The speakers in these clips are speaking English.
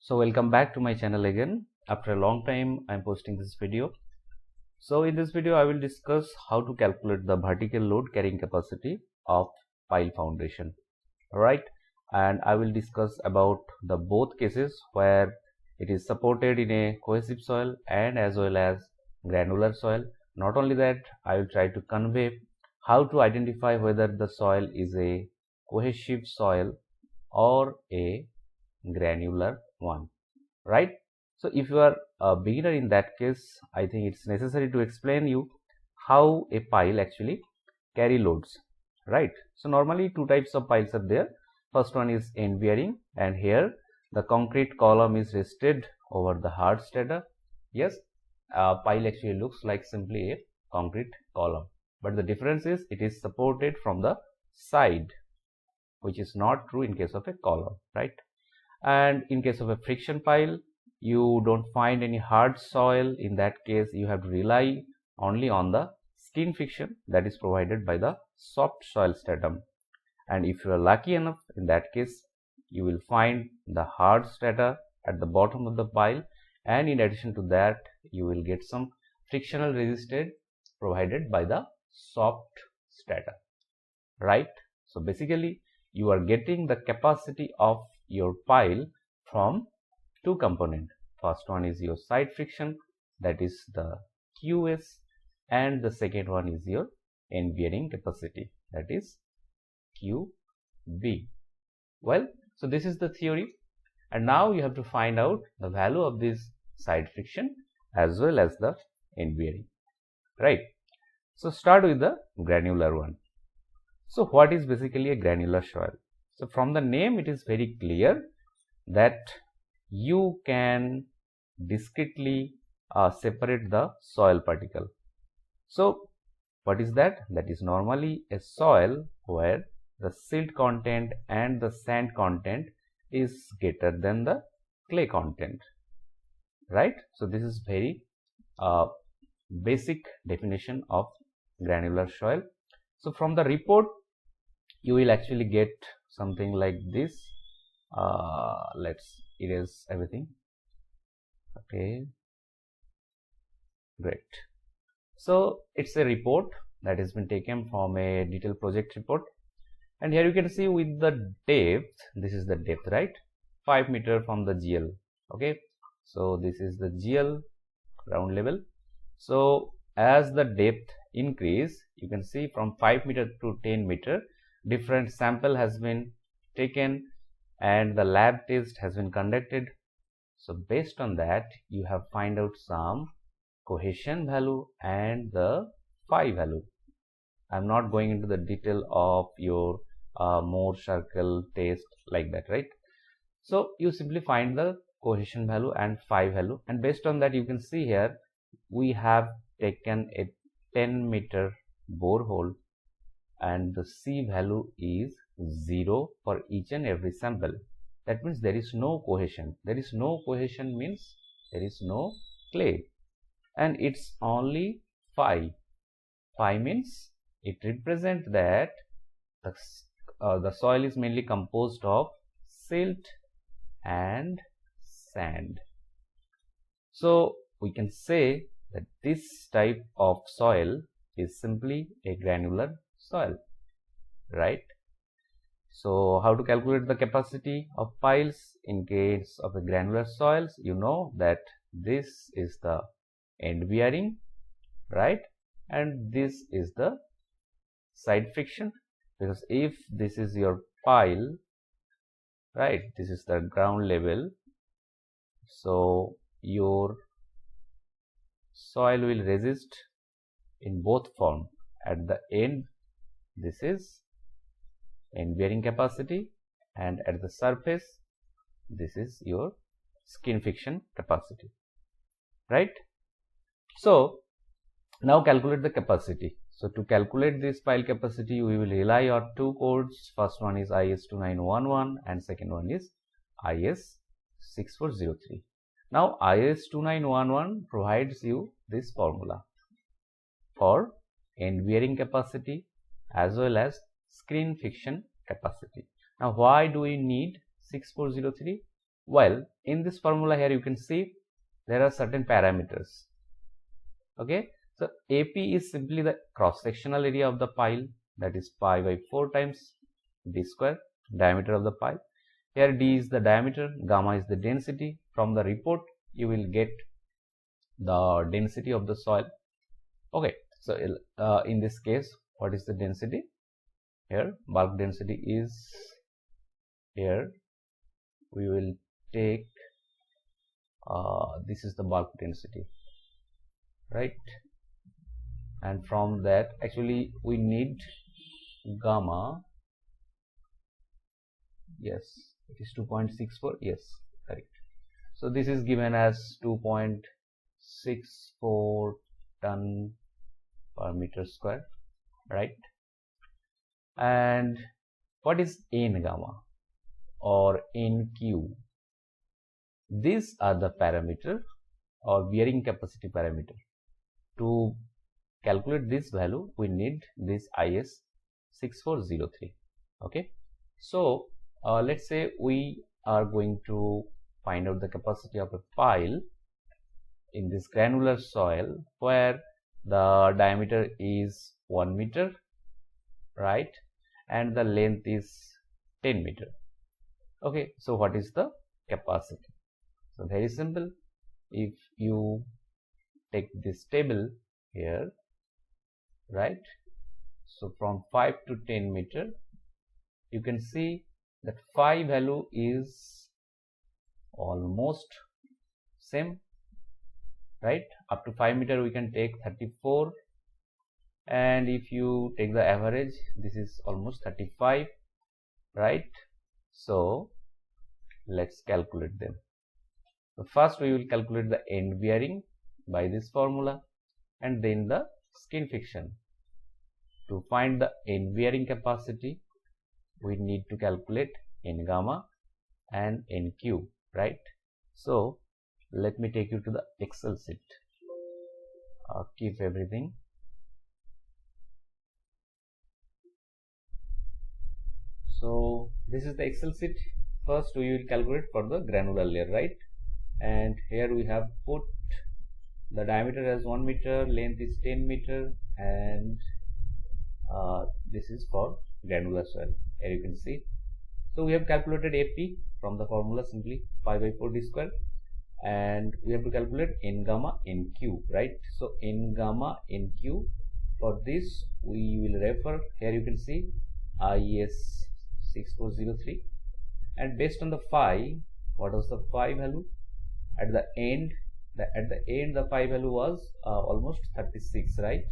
So welcome back to my channel again. After a long time I'm posting this video. So in this video I will discuss how to calculate the vertical load carrying capacity of pile foundation. Alright, and I will discuss about the both cases where it is supported in a cohesive soil and as well as granular soil. Not only that, I will try to convey how to identify whether the soil is a cohesive soil or a granular one, right? So if you are a beginner in that case, I think it's necessary to explain you how a pile actually carry loads, right? So normally two types of piles are there. First one is end bearing, and here the concrete column is rested over the hard strata. Yes, a pile actually looks like simply a concrete column, but the difference is it is supported from the side, which is not true in case of a column, right? And in case of a friction pile, you don't find any hard soil. In that case, you have to rely only on the skin friction that is provided by the soft soil stratum. And if you are lucky enough, in that case, you will find the hard strata at the bottom of the pile, and in addition to that, you will get some frictional resistance provided by the soft strata, right? So basically, you are getting the capacity of your pile from two components. First one is your side friction, that is the QS, and the second one is your end bearing capacity, that is QB. Well, so this is the theory, and now you have to find out the value of this side friction as well as the end bearing, right? So start with the granular one. So what is basically a granular soil? So from the name it is very clear that you can discretely separate the soil particle. So what is that? That is normally a soil where the silt content and the sand content is greater than the clay content, right? So this is very basic definition of granular soil. So from the report you will actually get something like this. Let's erase everything. Okay, great. So it's a report that has been taken from a detailed project report, and here you can see with the depth, this is the depth, right? 5 meter from the GL. Okay, so this is the GL ground level. So as the depth increase, you can see from 5 meter to 10 meter, different sample has been taken and the lab test has been conducted. So based on that, you have find out some cohesion value and the phi value. I'm not going into the detail of your Moore circle test like that, right? So you simply find the cohesion value and phi value, and based on that you can see here we have taken a 10 meter borehole and the C value is 0 for each and every sample. That means there is no cohesion. There is no cohesion means there is no clay, and it's only phi. Phi means it represents that the soil is mainly composed of silt and sand. So we can say that this type of soil is simply a granular soil, right? So how to calculate the capacity of piles in case of a granular soils? You know that this is the end bearing, right? And this is the side friction, because if this is your pile, right, this is the ground level, so your soil will resist in both form. At the end, this is end bearing capacity, and at the surface this is your skin friction capacity, right? So now calculate the capacity. So to calculate this pile capacity, we will rely on two codes. First one is IS 2911 and second one is IS 6403. Now IS 2911 provides you this formula for end bearing capacity as well as skin friction capacity. Now why do we need 6403? Well, in this formula here you can see there are certain parameters. Okay, so AP is simply the cross-sectional area of the pile, that is pi by 4 times d square, diameter of the pile. Here d is the diameter, gamma is the density. From the report you will get the density of the soil. Okay, so in this case, what is the density? Here bulk density is, here we will take this is the bulk density, right? And from that, actually we need gamma. Yes, it is 2.64. Yes, correct. So this is given as 2.64 ton per meter square, right? And what is N gamma or NQ? These are the parameter or bearing capacity parameter. To calculate this value, we need this IS 6403. Okay, so let's say we are going to find out the capacity of a pile in this granular soil where the diameter is 1 meter, right, and the length is 10 meter. Okay, so what is the capacity? So very simple. If you take this table here, right, so from 5 to 10 meter, you can see that phi value is almost same, right? Up to 5 meter we can take 34, and if you take the average, this is almost 35, right? So let's calculate them. So first we will calculate the end bearing by this formula, and then the skin friction. To find the end bearing capacity, we need to calculate N gamma and NQ, right? So let me take you to the Excel sheet. Keep everything. So this is the Excel sheet. First we will calculate for the granular layer, right? And here we have put the diameter as 1 meter, length is 10 meter, and this is for granular soil. Here you can see. So we have calculated AP from the formula, simply pi by 4 d square, and we have to calculate N gamma NQ, right? So N gamma NQ, for this we will refer, here you can see IS 6403, and based on the phi, what was the phi value at the end? The phi value was almost 36, right?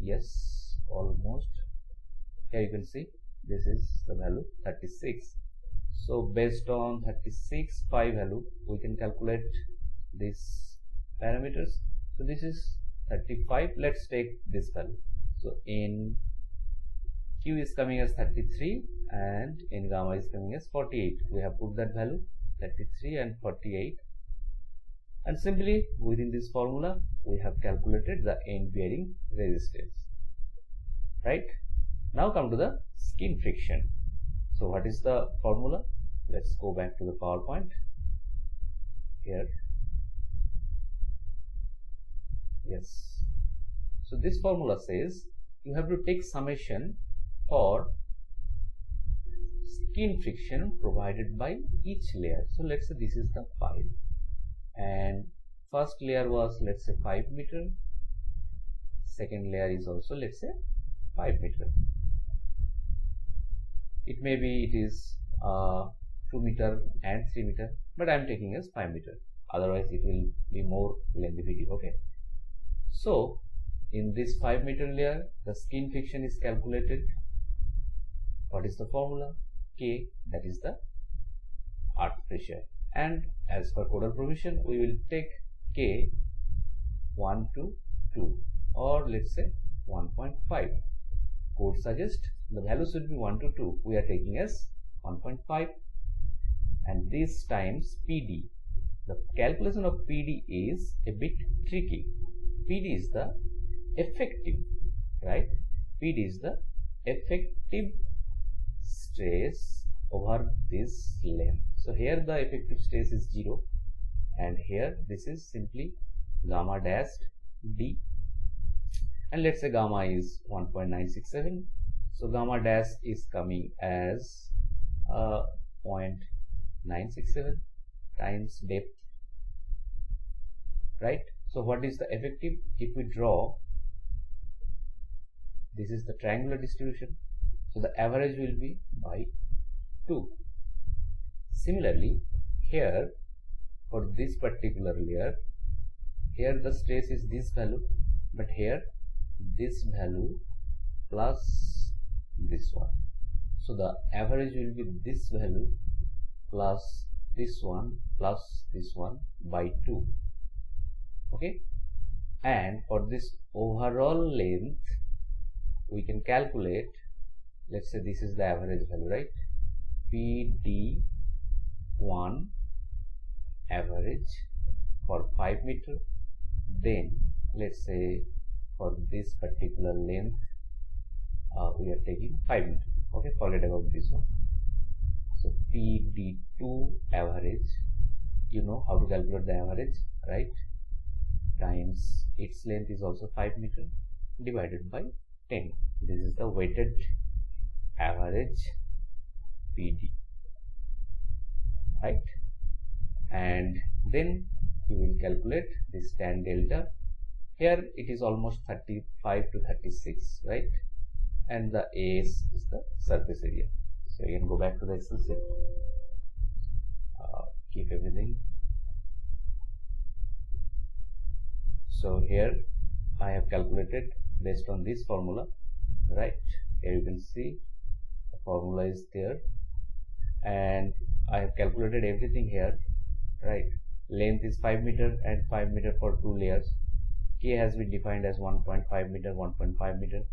Yes, almost. Here you can see this is the value 36. So based on 36 phi value, we can calculate these parameters. So this is 35. Let's take this value. So N Q is coming as 33 and N gamma is coming as 48. We have put that value 33 and 48, and simply within this formula we have calculated the end bearing resistance, right? Now come to the skin friction. So what is the formula? Let's go back to the PowerPoint here. Yes, so this formula says you have to take summation for skin friction provided by each layer. So let's say this is the pile, and first layer was, let's say, 5 meter, second layer is also, let's say, 5 meter. It may be it is 2 meter and 3 meter, but I am taking as 5 meter, otherwise it will be more lengthy video. Okay, so in this 5 meter layer the skin friction is calculated. What is the formula? K, that is the earth pressure, and as per codal provision we will take K 1 to 2, or let's say 1.5. Code suggests the value should be 1 to 2, we are taking as 1.5, and this times PD. The calculation of PD is a bit tricky. PD is the effective, right? PD is the effective stress over this length. So here the effective stress is 0, and here this is simply gamma dash D, and let's say gamma is 1.967. So gamma dash is coming as 0.967 times depth, right? So what is the effective? If we draw, this is the triangular distribution, so the average will be by 2. Similarly, here for this particular layer, here the stress is this value, but here this value plus this one. So the average will be this value plus this one plus this one by 2. Okay, and for this overall length we can calculate, let's say this is the average value, right? PD1 average for 5 meter. Then let's say for this particular length we are taking 5 meter. Okay, forget about this one. So PD2 average, you know how to calculate the average, right? Times its length is also 5 meter divided by 10. This is the weighted average PD, right? And then you will calculate this tan delta. Here it is almost 35 to 36, right? And the AS is the surface area. So you can go back to the Excel sheet, keep everything. So here I have calculated based on this formula, right? Here you can see the formula is there, and I have calculated everything here, right? Length is 5 meter and 5 meter for 2 layers. K has been defined as 1.5 meter, 1.5 meter.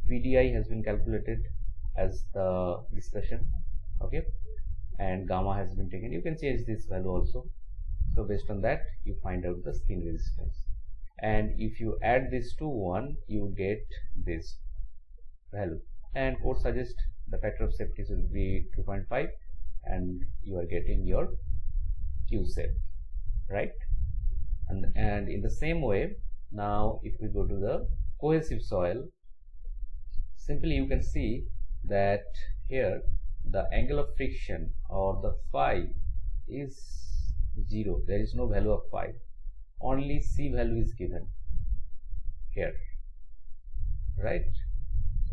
PDI has been calculated as the discussion, okay? And gamma has been taken. You can change this value also. So based on that, you find out the skin resistance. And if you add this to 1, you get this value. And code suggests the factor of safety should be 2.5, and you are getting your Q safe, right? And in the same way, now if we go to the cohesive soil, simply you can see that here the angle of friction or the phi is 0. There is no value of phi. Only C value is given here, right?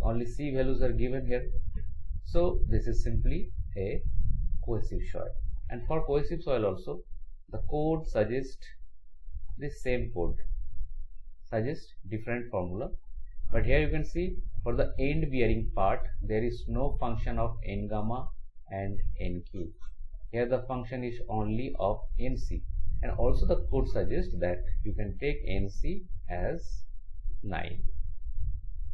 Only C values are given here. So this is simply a cohesive soil. And for cohesive soil also, the code suggests this same code, suggests different formula. But here you can see for the end bearing part, there is no function of N gamma and NQ. Here the function is only of NC. And also the code suggests that you can take NC as 9.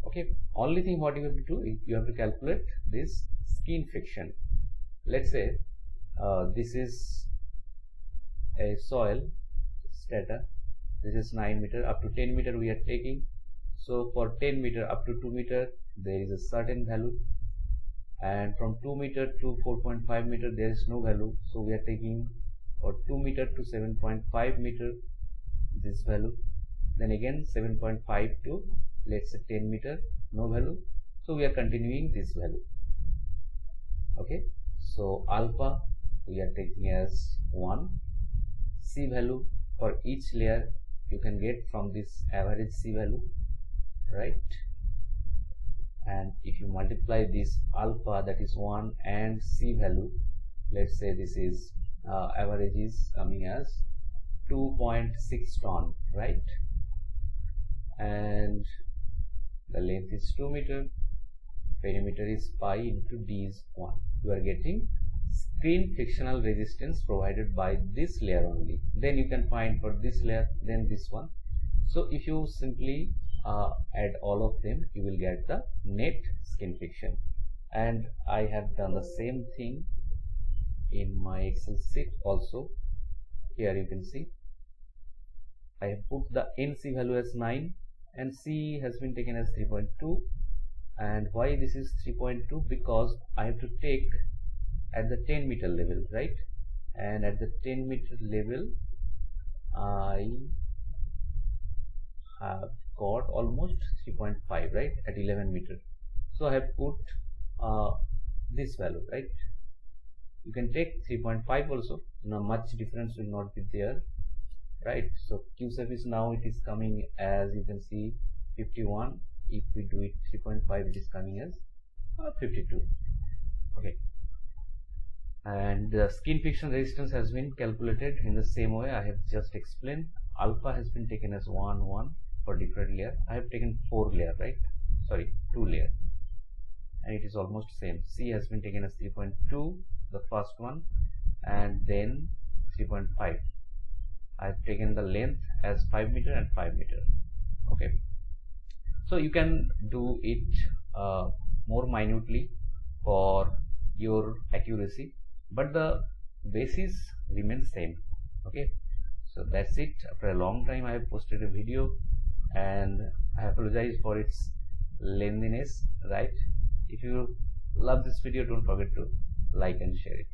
Okay, only thing what you have to do is you have to calculate this skin friction. Let's say this is a soil strata. This is 9 meter. Up to 10 meter we are taking. So for 10 meter up to 2 meter there is a certain value, and from 2 meter to 4.5 meter there is no value. So we are taking for 2 meter to 7.5 meter this value, then again 7.5 to let's say 10 meter, no value. So we are continuing this value. Okay, so alpha we are taking as 1. C value for each layer you can get from this average C value, right? And if you multiply this alpha, that is 1, and C value, let's say this is average is coming as 2.6 ton, right? And the length is 2 meter, perimeter is pi into d is 1. You are getting screen frictional resistance provided by this layer only. Then you can find for this layer, then this one. So if you simply add all of them, you will get the net skin friction. And I have done the same thing in my Excel sheet also. Here you can see I have put the NC value as 9 and C has been taken as 3.2. And why this is 3.2? Because I have to take at the 10 meter level, right? and at the 10-meter level I have got almost 3.5, right, at 11 meter. So I have put this value, right. You can take 3.5 also. Now much difference will not be there, right. So Q surface now it is coming as, you can see, 51. If we do it 3.5, it is coming as 52. Okay, and the skin friction resistance has been calculated in the same way I have just explained. Alpha has been taken as 1 for different layer. I have taken 4 layer, right, sorry, 2 layer, and it is almost same. C has been taken as 3.2, the first one, and then 3.5. I have taken the length as 5 meter and 5 meter. Okay, so you can do it more minutely for your accuracy, but the basis remains same. Okay, so that's it. After a long time I have posted a video, and I apologize for its lengthiness, right. If you love this video, don't forget to like and share it.